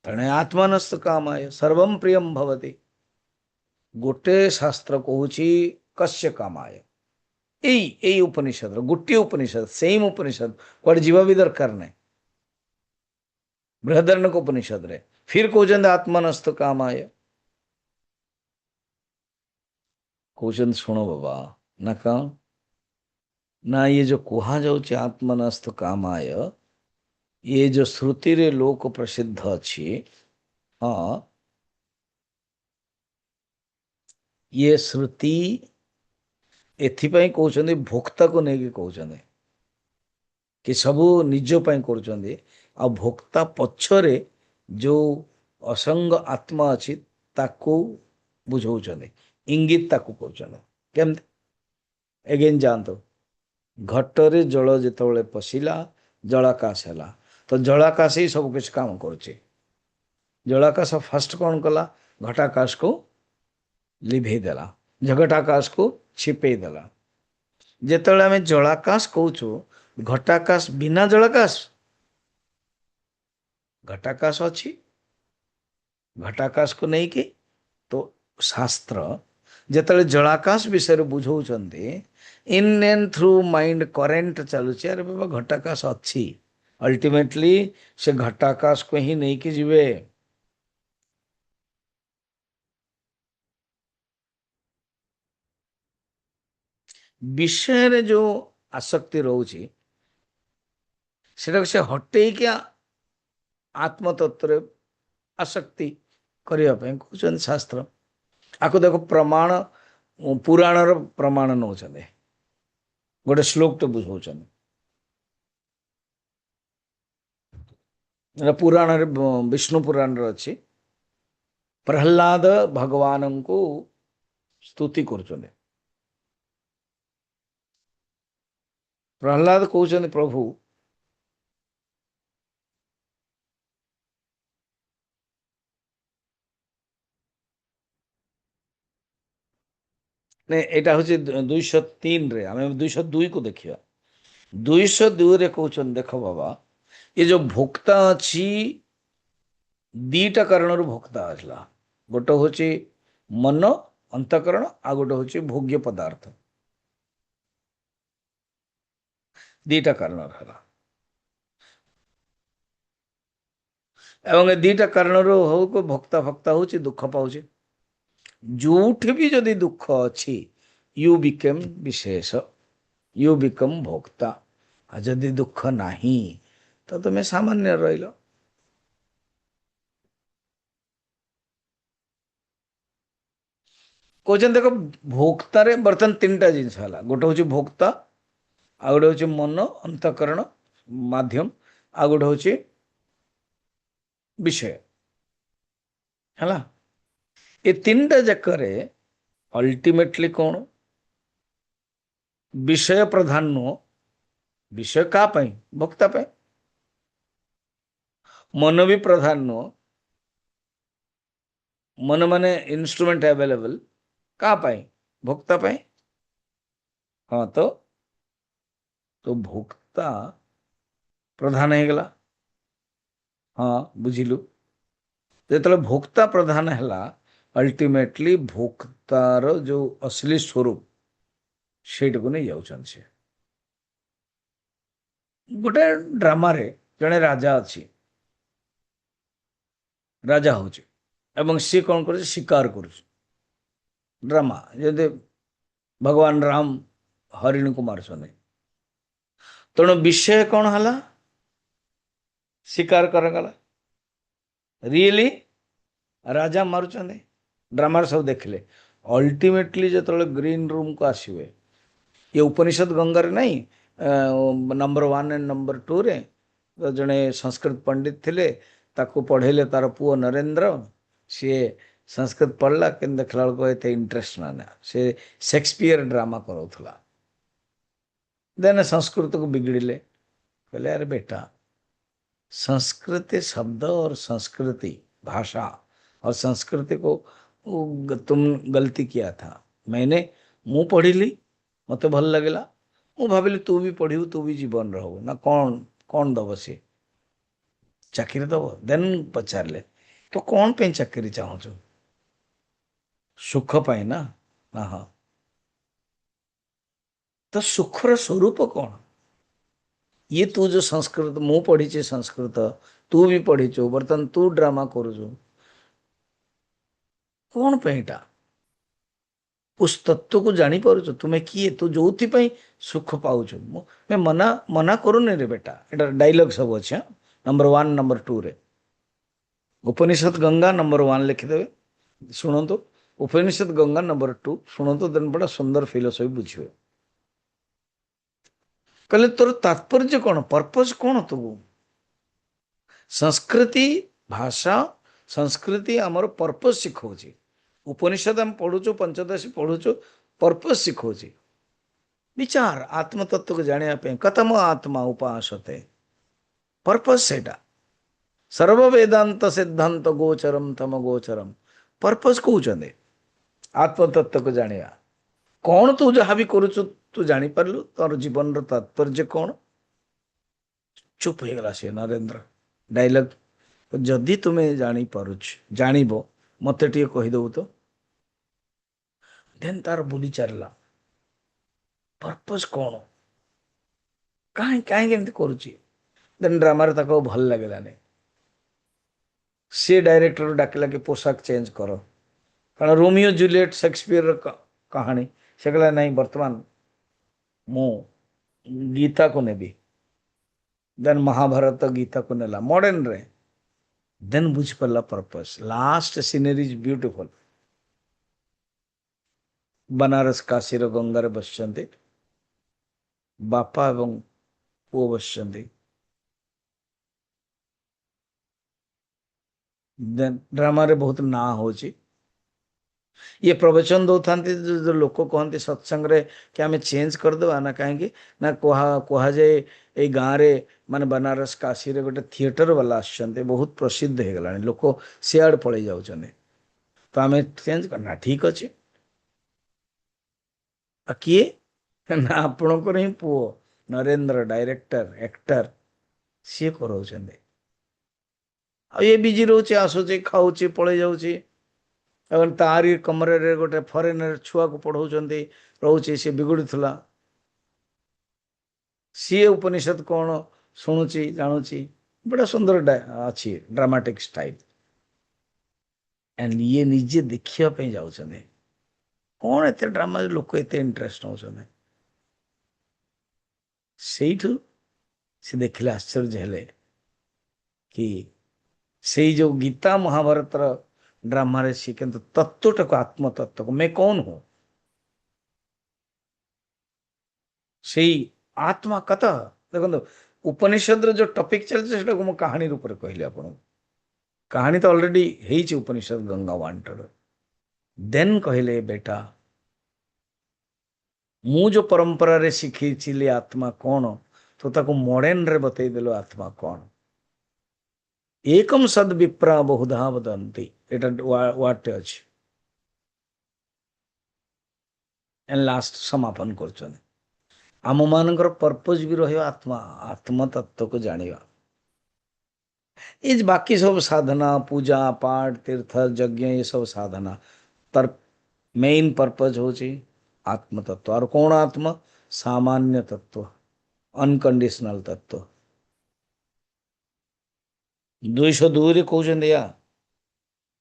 तेणे आत्मानस्त कामाय सर्वम प्रियम भवति गोटे शास्त्र कहूची कस्य कामाय यही उपनिषद गोटे उपनिषद सेम उपनिषद कौन जीवा भी दरकार नहीं बृहदारण्यक उपनिषद रे फिर कहते आत्मानस्त कामाय कहते शुणो बाबा ना कौन ना ये जो कहा जाऊँ आत्मनस्थ कामाय ये जो श्रुति रे लोक प्रसिद्ध अच्छी हाँ ये श्रुति एथिपाई कहते भोक्ता को लेकिन कहते कि सबू निज कर भोक्ता पछरे जो असंग आत्मा अच्छी ताकू बुझाऊँ इंगित ताकू कहते एगेन जानते घटरे जल जिते पशिला जलाकाश है तो जलाकाश ही सब किसी काम करुचे जलाकाश फास्ट कौन कला घटाकाश को लिभे देला घटाकाश को छिपे देला जिते आम जलाकाश कहूँ घटाकाश बिना जलाकाश घटाकाश अच्छी घटाकाश को नहीं कि तो शास्त्र जिते जलाकाश विषय बुझाऊँच in and through mind current चलुचे अरे बाबा घटाकाश अच्छी अल्टीमेटली से घटाकाश को ही नहीं कि जीवे विषय रे जो आसक्ति रोची से हटे क्या आत्मतत्व आसक्ति करने कहते शास्त्र आपको देखो प्रमाण पुराण प्रमाण नौ गोटे श्लोक तो बुझाऊँ पुराण विष्णु पुराण अच्छी प्रहलाद भगवान को स्तुति कर प्रहलाद कहते प्रभु नहीं एटा हूँ 203 रे आम 202 को देखिए 202 रे कहते देख बाबा ये जो भोक्ता अच्छी दीटा कारण भोक्ता आसला गोटे हूँ मन अंतकरण आ गोटे हूँ भोग्य पदार्थ दीटा कारण है एवं ए दीटा कारण हो को भक्ता भक्ता हूँ दुख पाऊे जोठी भी जदि दुख अच्छी यू बिकेम विशेष यू बिकम भोक्ता आ जदि दुख नहीं तो तुम्हें सामान्य रहिल कहते देख भोक्तार बर्तमान 3टा जिनस है गोटे हूँ भोक्ता आ गोटे हूँ मन अंतकरण माध्यम आ गोटे हूँ विषय है ये 3टा जाकर अल्टीमेटली कौन विषय प्रधान नुह विषय का पाई भोक्ता पाई मन भी प्रधान नुह मन माने इंस्ट्रूमेंट अवेलेबल का पाई भोक्ता पाई हाँ तो भोक्ता प्रधान है गला हाँ बुझिलु जो भोक्ता प्रधान है अल्टीमेटली भोक्तार जो असली स्वरूप से नहीं जाऊँ से गोटे ड्रामा रे जड़े राजा अच्छी राजा हूँ एवं सी कौन कर शिकार कर ड्रामा जदि भगवान राम हरिण को मार्चने तेणु विषय कौन है शिकार करगला रियली राजा मारुचंदे ड्रामा सब देखले अल्टीमेटली जो ग्रीन रूम को आसवे ये उपनिषद गंगार नहीं नंबर 1 एंड नंबर 2 रे तो जड़े संस्कृत पंडित थिले ताको पढ़ेले तार पुओ नरेंद्र सी संस्कृत पढ़ला कि देखला को एते इंटरेस्ट ना से शेक्सपियर ड्रामा कराउथला देन संस्कृत को बिगड़िले कहले अरे बेटा संस्कृति शब्द और संस्कृति भाषा और संस्कृति को तुम गलती किया था मैंने मु पढ़ी ली मत भल लगेला मु भाविली तू भी पढ़ू तू भी जीवन रहू ना कौन कौन दब सी चाकरी दब देन पचारे तो कौन पे चाकरी चाहूँ सुख पाए ना हाँ तो सुखर स्वरूप कौन ये तू जो संस्कृत मु पढ़ी संस्कृत तू भी पढ़ीचु बर्तमान तू ड्रामा करुचु कौन पेटा उस तत्व को जानी पारुचु तुम्हें किए तू जो सुख पाउचु मैं मना मना करूनी रे बेटा एटा डायलॉग सब अच्छे नंबर 1 नंबर 2 रे उपनिषद गंगा नंबर 1 लिखिदेवे शुणु उपनिषद गंगा नंबर 2 शुणु देन बड़ा सुंदर फिलोसफी बुझे कहले तोर तात्पर्य कौन पर्पज कौन तू संस्कृति भाषा संस्कृति आमर पर्पज शिखौची उपनिषद हम पढ़ुचु पंचदशी पढ़ुचु पर्पज शिखौची विचार आत्मतत्व को जाने कथम आत्मा उपासते पर्पज सेटा सर्व वेदांत सिद्धांत गोचरम तम गोचरम पर्पज कहते आत्मतत्व को जानिया कौन तू जहाँ भी करुचु तू जानी पारलु तोर जीवन तात्पर्य कौन चुप हो गला से नरेंद्र डायलॉग तो जदि तुम्हें जानी पारुछ जानिबो मते टिके कहिदउ तो देन तार बुली चलला पर्पज कौन कहीं कहीं केमती करुची देन ड्रामा रे ताको भल लागलाने से डायरेक्टर डाकला कि पोशाक चेंज करो कारण रोमियो जूलियट शेक्सपियर कहानी से कहला नहीं वर्तमान मु गीता को नेबी देन महाभारत गीता को नेला मॉडर्न रे देन बुझ पाला purpose last scenery is beautiful Banaras Kashi रो गंगारे बसचंती बापा एवं पुओ बसचंती देन ड्रामा रे बहुत ना होची ये प्रवचन दौथांती जो लोक कहते सत्संग रे कि आम चेंज करदेवा ना कहीं ना कह जाए ये गाँव रे माने बनारस काशी रे गोटे थिएटर वाला आसछन्ते बहुत प्रसिद्ध हो गला लोक सियाड़ पड़े जाउछन्ते तो आम चेंज करना ठीक अच्छे किए ना आपणकर ही पुओ नरेंद्र डायरेक्टर एक्टर सी कराउछन्ते आ ये बिजी रोचे आसुचे खाऊचे पड़े जाउचे ଏବଂ ତାରି କମରରେ ଗୋଟେ ଫରେନର ଛୁଆକୁ ପଢ଼ଉଛନ୍ତି ରହୁଛି ସେ ବିଗୁଡ଼ୁଥିଲା ସିଏ ଉପନିଷଦ କ'ଣ ଶୁଣୁଛି ଜାଣୁଛି ବड़ा ସୁନ୍ଦର ଅଛି ଡ୍ରାମାଟିକ ଷ୍ଟାଇଲ ଏଣ୍ଡ ଇଏ ନିଜେ ଦେଖିବା ପାଇଁ ଯାଉଛନ୍ତି କ'ଣ ଏତେ ଡ୍ରାମାରେ ଲୋକ ଏତେ ଇଣ୍ଟରେଷ୍ଟ ନେଉଛନ୍ତି ସେଇଠୁ ସେ ଦେଖିଲେ ଆଶ୍ଚର୍ଯ୍ୟ ହେଲେ କି ସେଇ ଯୋଉ ଗୀତା ମହାଭାରତର ड्रामा सी किंतु तत्वटा को आत्म तत्व को मैं कौन हूं से आत्मा कत देखो उपनिषद जो टॉपिक चलते को कहानी रूप में कहली आप कहानी तो ऑलरेडी है उपनिषद गंगा वांटेड देन कहले बेटा मु जो परंपरा रे शिखी आत्मा कौन तो ताको मॉडर्न रे बतई देलो आत्मा कौन एकम सद विप्रा बहुधा वदंती एटा वाट अछि एंड लास्ट समापन करछन आम मानकर पर्पज भी रहियो आत्मा आत्म तत्व को जानिबा इज बाकी सब साधना पूजा पाठ तीर्थ यज्ञ ये सब साधना तर मेन पर्पज होची आत्म तत्व और कौन आत्मा सामान्य तत्व अनकंडीशनल तत्व 202 रे कहउछन या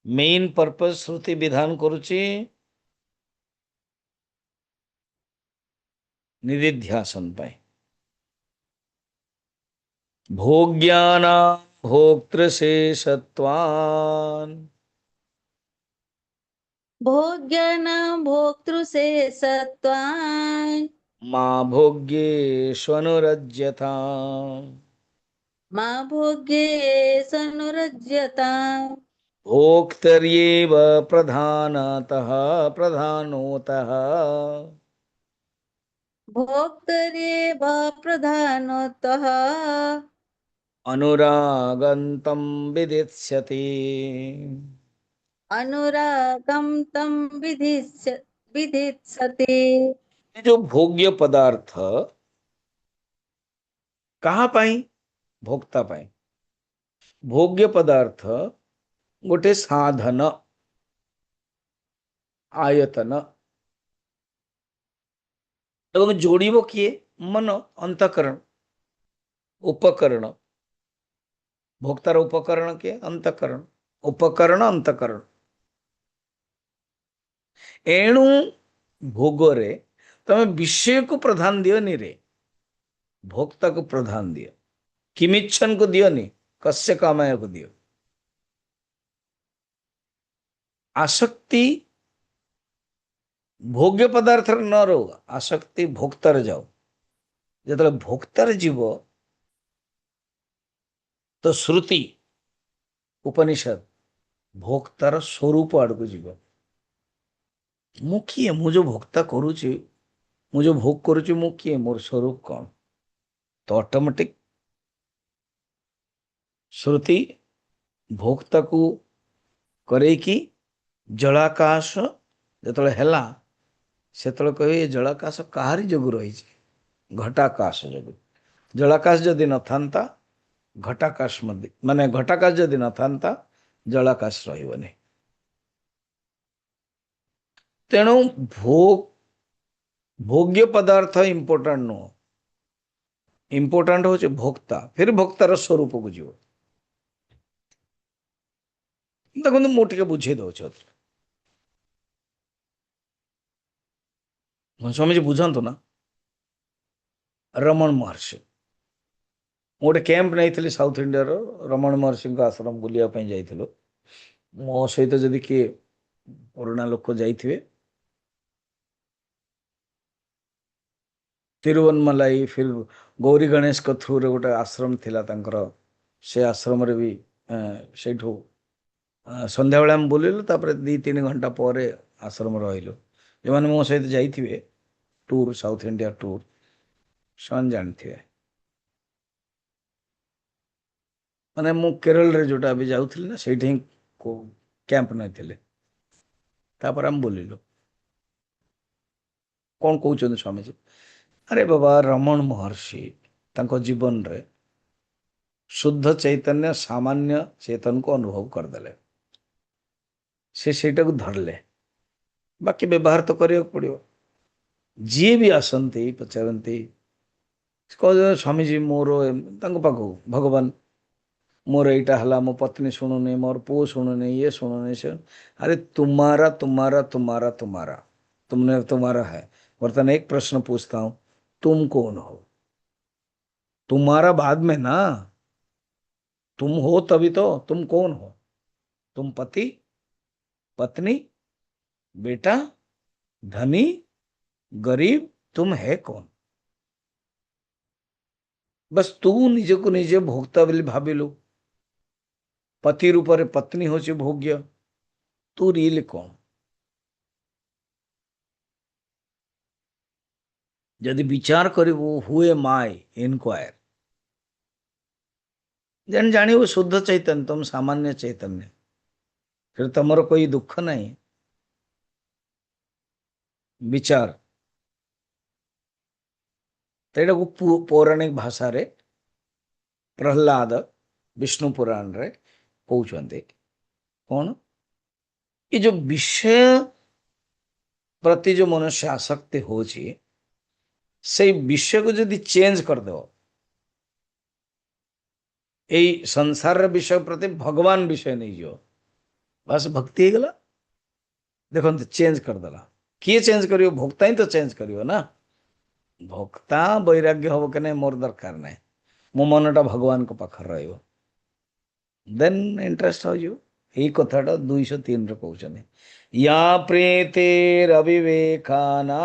मेन पर्पज श्रुति विधान करुची निदिध्यासन पाए भोग्याना भोक्तृशेषत्वान् भोग्याना भोक्तृशेषत्वान् मा भोग्येष्वनुरज्यथा मा भोग्येषनुरज्यताम् भोक्तर्येव प्रधानतः प्रधानोतः भोक्तरेव प्रधानतः अनुरागन्तं विदित्स्यति अनुरागं तं विधित्सति ये जो भोग्य पदार्थ कहाँ पाई भोक्ता पाई भोग्य पदार्थ गोटे साधन आयतन एवं जोड़िब किए मन अंतकरण उपकरण भोक्तार उपकरण के अंतकरण उपकरण अंतकरण एणु भोगरे तमे विषय को प्रधान दियोनी रे भोक्ता को प्रधान दियो किमिच्छन को दियोनी कस्य कामय को दियो आसक्ति भोग्य पदार्थ न रहो आसक्ति भोक्तार जाओ जो भोक्तार जीव तो श्रुति उपनिषद भोक्तार स्वरूप आड़ को जीव मु किए मु जो भोक्ता करुची मु जो भोग करुची मु किए मोर स्वरूप कौन तो ऑटोमेटिक श्रुति भोक्ता को करे कि जलाकाश जो है से कहे जलाकाश कहारी जोगु रही घटाकाश जोगु जलाकाश जदि न था घटाकाश माने घटाकाश जदि न था जलाकाश रही तेणु भोग्य पदार्थ इंपोर्टाट नुह इंपोर्टाट हूँ भोक्ता फिर भोक्तार स्वरूप को जीव देखो मुझे बुझे दौर स्वामी जी बुझातु ना रमण महर्षि गोटे कैंप नहीं साउथ इंडिया रमण महर्षि आश्रम बुलायापी जाइलु मो सहित जदि किए पुराणा लोक जाइए तिरुवनमलाई फिर गौरी गणेश को थ्रू रे गोटे आश्रम थिला तांकर से आश्रम रे भी से संध्या बेला बुलिलु तापर 2-3 घंटा पर आश्रम रहिलु जो मैंने मो सहित जाइथिबे टूर साउथ इंडिया टूर सन जानथिबे माने मु केरल रे जोटा भी जाउथिल ना सेठी को कैंप नथिले तापर हम बोलिलु कौन कहउछन स्वामी जी अरे बाबा रमण महर्षि तांको जीवन रे शुद्ध चैतन्य सामान्य चेतन को अनुभव करदेले से सेटा को धरले बाकी व्यवहार तो करियो पड़ियो जी भी आसंती पचारती कह स्वामी जी मोर तांको पाखु भगवान मोर एटा हला मो पत्नी शुणुनी मोर पुओ शुणुनी ये शुणुनी से अरे तुम्हारा तुम्हारा तुम्हारा तुम्हारा तुमने तुम्हारा है वर्तमान एक प्रश्न पूछता हूं तुम कौन हो तुम्हारा बाद में ना तुम हो तभी तो तुम कौन हो तुम पति पत्नी बेटा धनी गरीब तुम है कौन बस तू निज को निजे भोक्ता बोली भाविलु पति रूप रे पत्नी होची भोग्य तू रियल कौन यदि विचार करिबु हुए माय इनक्वायर जन जानिबु शुद्ध चैतन्य तुम सामान्य चैतन्य फिर तमर कोई दुख नहीं विचार तेड़ा को पौराणिक भाषा रे प्रहलाद विष्णु पुराण रे कहउछन्ते कौन ये जो विषय प्रति जो मनुष्य आसक्ति होची से विषय को यदि चेंज कर दो यही संसार विषय प्रति भगवान विषय नहीं जो बस भक्ति ही गला देखो चेंज कर देला किए चेंज करियो भोक्ता ही तो चेंज करियो ना भोक्ता वैराग्य हम के नहीं मोर दरकार नहीं मो मनटा भगवान को पाखर रहियो देन इंटरेस्ट हो जो यही कथाटा 203 रे कहउछने या प्रीतिर अविवेकाना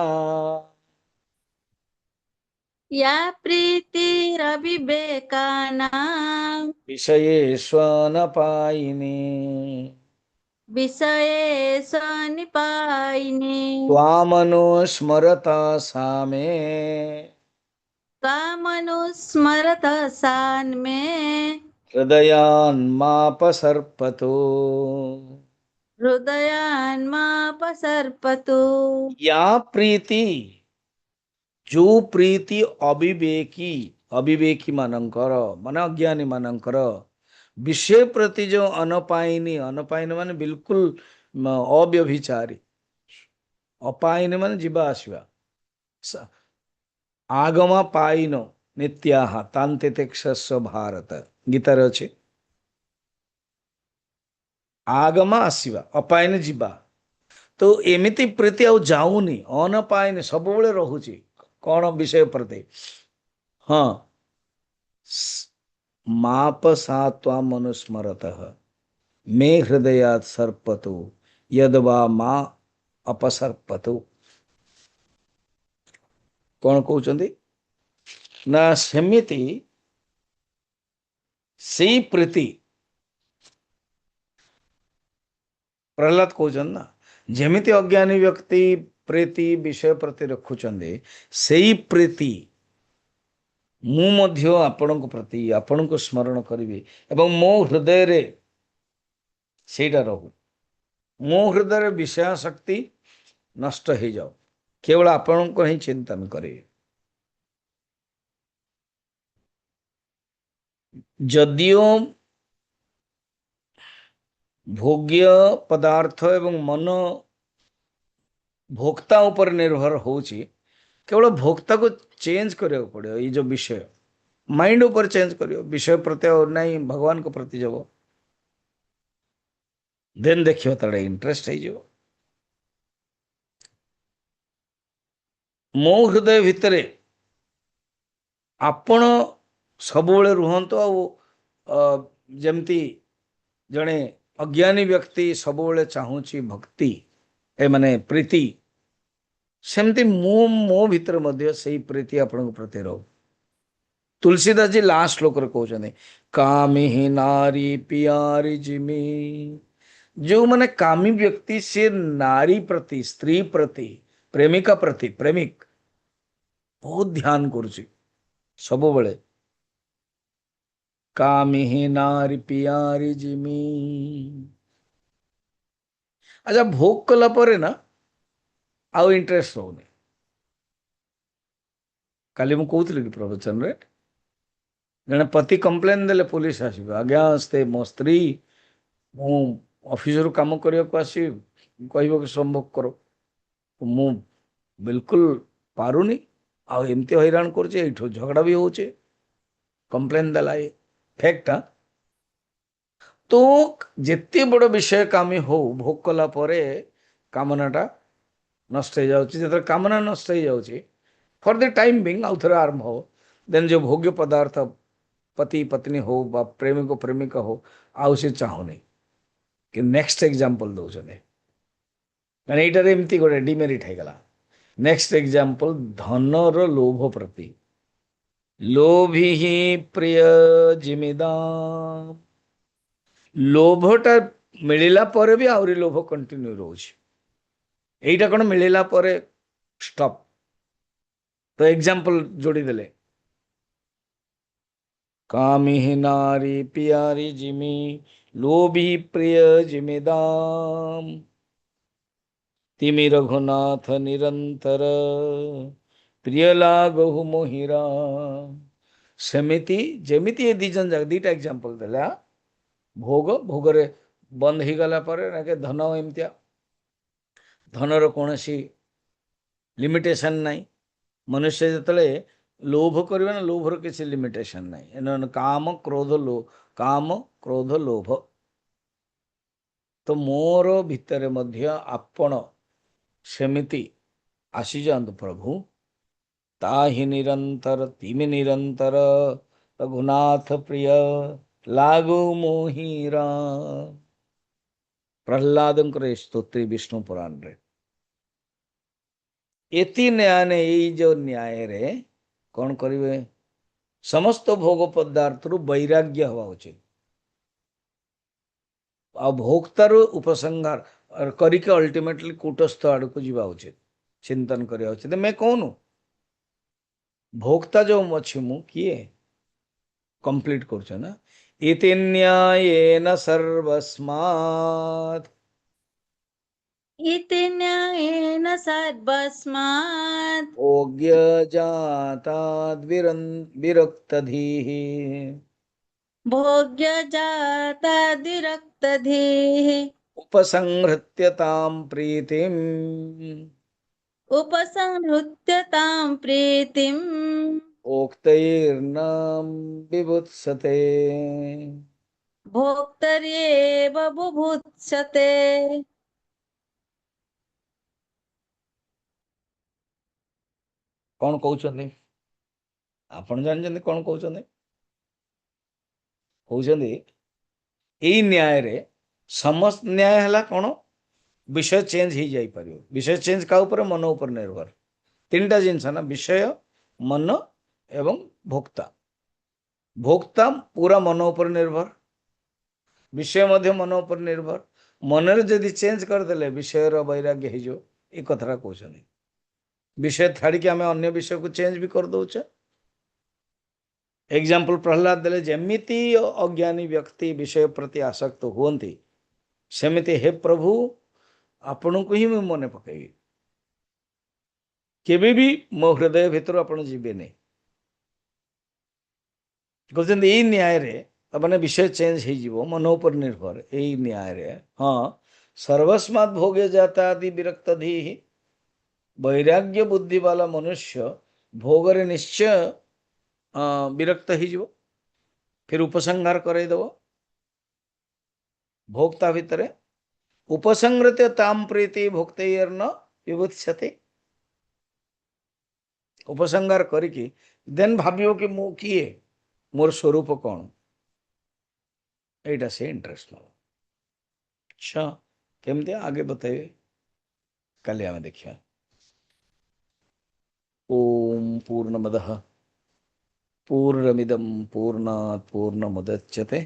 या प्रीतिरविवेकानां विषयेष्वन पायिनी विषयेषु निपायिने त्वामनुस्मरता सामे त्वामनुस्मरत सान्मे हृदयान्मापसर्पतो हृदयान्मापसर्पतु या प्रीति जो प्रीति अविवेकी अविवेकी मानकर मन अज्ञानी मानकर विषय प्रति जो अनपायिनी अनपायिनी माने बिल्कुल अव्यभिचारी अपायिनी माने जीवा आसवा आगमा पायिनो नित्याह तांते तेक्षस्व भारत गीतार अच्छे आगमा आसवा अपायिनी जीवा तो एमिति प्रीति आउ जाऊनी अनपायिनी सब बेले रहुची कौन विषय प्रति हाँ माप सात्वा मनुस्मरत मे हृदयात् सर्पतु यदवा मा अपसर्पतु कौन कहउचंदी ना सेमिति सी प्रीति प्रहलाद कहउचन ना जेमिति अज्ञानी व्यक्ति प्रीति विषय प्रति रखुचंदे सेई प्रीति मु मध्य आपणक प्रति आपणक स्मरण करिवे एवं मो हृदय रे सेटा रहू मो हृदय रे विषय शक्ति नष्ट हो जाओ केवल आपणक ही चिंतन करे जदियो भोग्य पदार्थ एवं मन भोक्ता ऊपर निर्भर होची केवल भोक्ता को चेंज करियो पड़ियो ये जो विषय माइंड ऊपर चेंज करियो विषय प्रति और नहीं भगवान को प्रति जब देन देखियो तारे इंटरेस्ट है जो मो हृदय भितरे आपण सबुबले रुहंतो आ जमती जड़े अज्ञानी व्यक्ति सबुबले चाहूची भक्ति ए माने प्रीति सेमती मो भीतर मध्य सही प्रीति आपण प्रति रहो तुलसीदास जी लास्ट श्लोक रे कहउछने कामिहि नारी पियारी जिमी जो मैंने कामी व्यक्ति से नारी प्रति स्त्री प्रति प्रेमिका प्रति प्रेमिक बहुत ध्यान करुची सब बड़े कामी ही नारी पियारी जिमी। अच्छा भोग कला परे ना आउ इंटरेस्ट होने काली मु कहूली कि प्रवचन रे जने पति कंप्लेन देले पुलिस आसीबे आज्ञा स्ते मो स्त्री मु ऑफिस रु काम करिया को आसी कहबो कि संभव करो मु बिल्कुल पारुनी आ एमती हैरान करछे एठो झगड़ा भी होचे कंप्लेन देला ये फैक्ट हाँ तो जेते बड़ विषय कामी हो भोग कला परे कामनाटा नष्ट हो जाउची जेते कामना नष्ट हो जाउची फॉर द टाइम बिंग आउ थरे आरंभ हो देन जो भोग्य पदार्थ पति पत्नी हो बा प्रेमिक प्रेमिका हो आउ से चाहुनी कि नेक्स्ट एग्जांपल दउछने माने एटारे एमती गोटे डिमेरिट है गला नेक्स्ट एग्जांपल धनर लोभ प्रति लोभी ही प्रिय जिमिदाम लोभटा मिलिला परे भी आउरी लोभ कंटिन्यू रोज एटा कोन मिलिला परे स्टॉप तो एग्जांपल जोड़ी देले कामी ही नारी पियारी जिमी लोभी प्रिय जिमिदाम तिमि रघुनाथ निरंतर प्रिय लागहु मोहिरा सेमिति जेमिति ये दिजन जाक दीटा एग्जांपल देला भोग भोगरे बंद ही गला परे ना के धन एमतिया धनर कोनसी लिमिटेशन नाही मनुष्य जतले लोभ करिवे ना लोभर किसी लिमिटेशन नाही एन काम क्रोध लोभ तो मोर भितर मध्य आपण सेमिति आसी जातु प्रभु ताहि निरंतर तिमि निरंतर रघुनाथ प्रिय लागो मोहिरा प्रहलाद स्तोत्री विष्णु पुराण रे एति न्याय ने जो न्याय रे कौन करिवे समस्त भोग पदार्थ रु वैराग्य हवा उचित आ भोक्तार उपसंहार करिके अल्टीमेटली कूटस्थ आड़ को जीवा उचित चिंतन करिया उचित मैं कौन भोक्ता जो अच्छी मु किए कंप्लीट कर ना इति न्यायेन सर्वस्मात् इति न्यायेन सर्वस्मात् भोग्य जाताद् विरक्तधीः भोग्यजातादिरक्तधीः उपसंहृत्य तां प्रीतिम् उपसंहृत्य तां प्रीतिम् उक्तैर्नाम विभुत्सते भोक्तर्येव बुभुत्सते। कौन कहउछन्ति आपण जानछन्ति कौन कहउछन्ति कहउछन्ति एई न्याय रे समस्त न्याय हला कौन विषय चेंज ही जाई परियो विषय चेंज का ऊपर मन ऊपर निर्भर तीनटा जिनस ना विषय मन एवं भोक्ता भोक्ता पूरा मन ऊपर निर्भर विषय मध्य मन ऊपर निर्भर मन रे जदि चेंज कर देले विषय रो वैराग्य हे जो ए कथरा कहउछन्ति विषय छाड़ी के आम अन्य विषय को चेंज भी कर दौचे एग्जाम्पल प्रहलाद देले जेमिति अज्ञानी व्यक्ति विषय प्रति आसक्त हुअन्ति सेमिति हे प्रभु आपण को ही मन पकईबी केबे भी मो हृदय भितर आपण जीवे नहीं कहते यही न्याय रे मैंने विषय चेंज हो मन ऊपर निर्भर यही न्याय रे हाँ सर्वस्मात् भोगे जाता आदि विरक्त धी वैराग्य बुद्धि वाला मनुष्य भोगरे निश्चय विरक्त हो फिर उपसंहार करदेव भोक्ता भितर उपसंहृत ताम प्रीति भोक्तैर्न विभुत्स्यते उपसंहार करिकी देन भावियो कि मु किए मोर स्वरूप कौन एटा से इंटरेस्ट न अच्छा केमती आगे बताइए कल आम देखिए ओम पूर्णमदः पूर्णमिदं पूर्णात् पूर्णमुदच्यते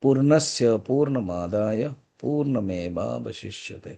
पूर्णस्य पूर्णमादाय પૂર્ણમેવાવશિષ્યતે